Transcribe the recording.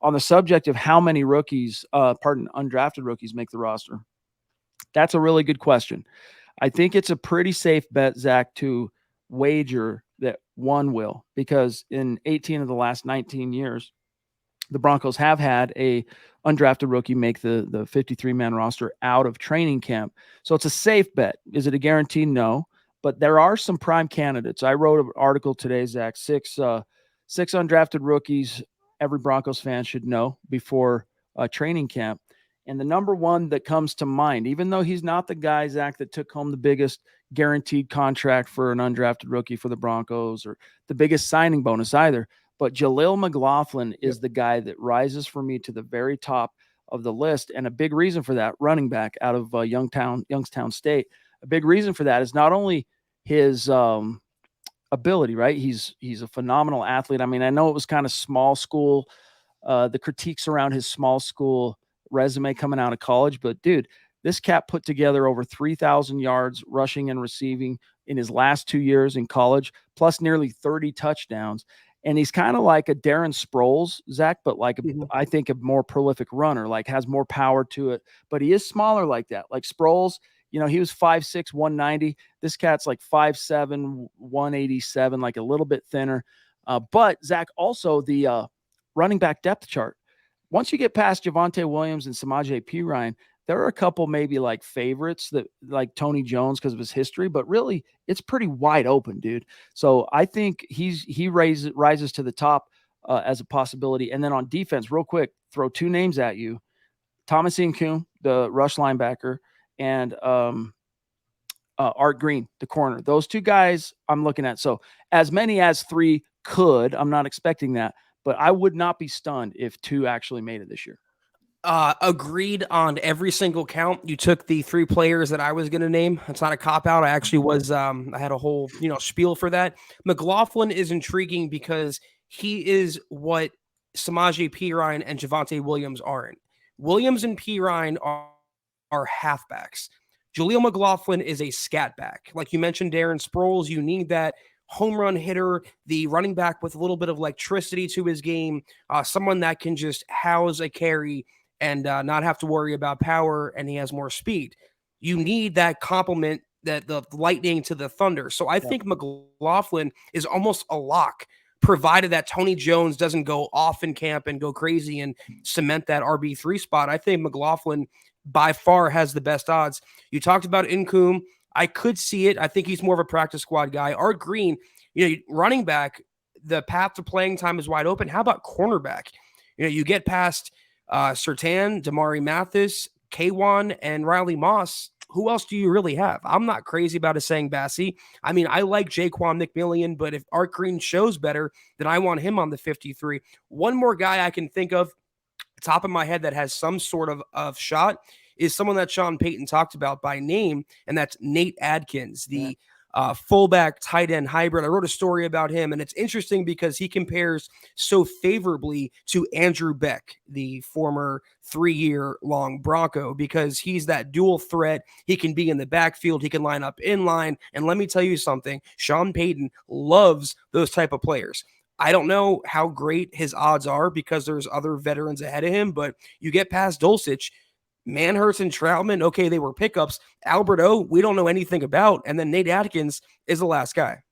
on the subject of how many undrafted rookies make the roster, that's a really good question. I think it's a pretty safe bet, Zach, to wager that one will, because in 18 of the last 19 years, the Broncos have had a undrafted rookie make the 53-man roster out of training camp. So it's a safe bet. Is it a guarantee? No. But there are some prime candidates. I wrote an article today, Zach, six undrafted rookies every Broncos fan should know before training camp. And the number one that comes to mind, even though he's not the guy, Zach, that took home the biggest guaranteed contract for an undrafted rookie for the Broncos or the biggest signing bonus either, but Jaleel McLaughlin is the guy that rises for me to the very top of the list. And a big reason for that, running back out of Youngstown State, a big reason for that is not only his ability, right? He's a phenomenal athlete. I mean, I know it was kind of small school, the critiques around his small school resume coming out of college, but dude, this cat put together over 3,000 yards rushing and receiving in his last 2 years in college, plus nearly 30 touchdowns. And he's kind of like a Darren Sproles, Zach, but like I think a more prolific runner, like has more power to it. But he is smaller like that. Like Sproles, he was 5'6", 190. This cat's like 5'7", 187, like a little bit thinner. But Zach, also the running back depth chart. Once you get past Javonte Williams and Samaje Perine, there are a couple maybe like favorites that like Tony Jones because of his history, but really it's pretty wide open, dude. So I think he rises to the top as a possibility. And then on defense, real quick, throw two names at you: Thomas Incoon, the rush linebacker, and Art Green, the corner. Those two guys I'm looking at. So as many as three could. I'm not expecting that, but I would not be stunned if two actually made it this year. Agreed on every single count. You took the three players that I was going to name. It's not a cop-out. I actually was, I had a whole, spiel for that. McLaughlin is intriguing because he is what Samaje Perine and Javonte Williams aren't. Williams and Perine are halfbacks. Jaleel McLaughlin is a scat back. Like you mentioned, Darren Sproles, you need that home run hitter, the running back with a little bit of electricity to his game, someone that can just house a carry and not have to worry about power, and he has more speed. You need that complement, that the lightning to the thunder. So I think McLaughlin is almost a lock, provided that Tony Jones doesn't go off in camp and go crazy and cement that RB3 spot. I think McLaughlin by far has the best odds. You talked about Incoon. I could see it. I think he's more of a practice squad guy. Art Green, running back, the path to playing time is wide open. How about cornerback? You get past Surtain, Damari Mathis, K1, and Riley Moss. Who else do you really have? I'm not crazy about Essang Bassey. I mean, I like Jaquan McMillian, but if Art Green shows better, then I want him on the 53. One more guy I can think of, top of my head, that has some sort of shot is someone that Sean Payton talked about by name, and that's Nate Adkins, the fullback tight end hybrid. I wrote a story about him, and it's interesting because he compares so favorably to Andrew Beck, the former 3-year-long Bronco, because he's that dual threat. He can be in the backfield. He can line up in line. And let me tell you something, Sean Payton loves those type of players. I don't know how great his odds are because there's other veterans ahead of him, but you get past Dulcich, Manhurst and Troutman, okay, they were pickups. Alberto, we don't know anything about. And then Nate Adkins is the last guy.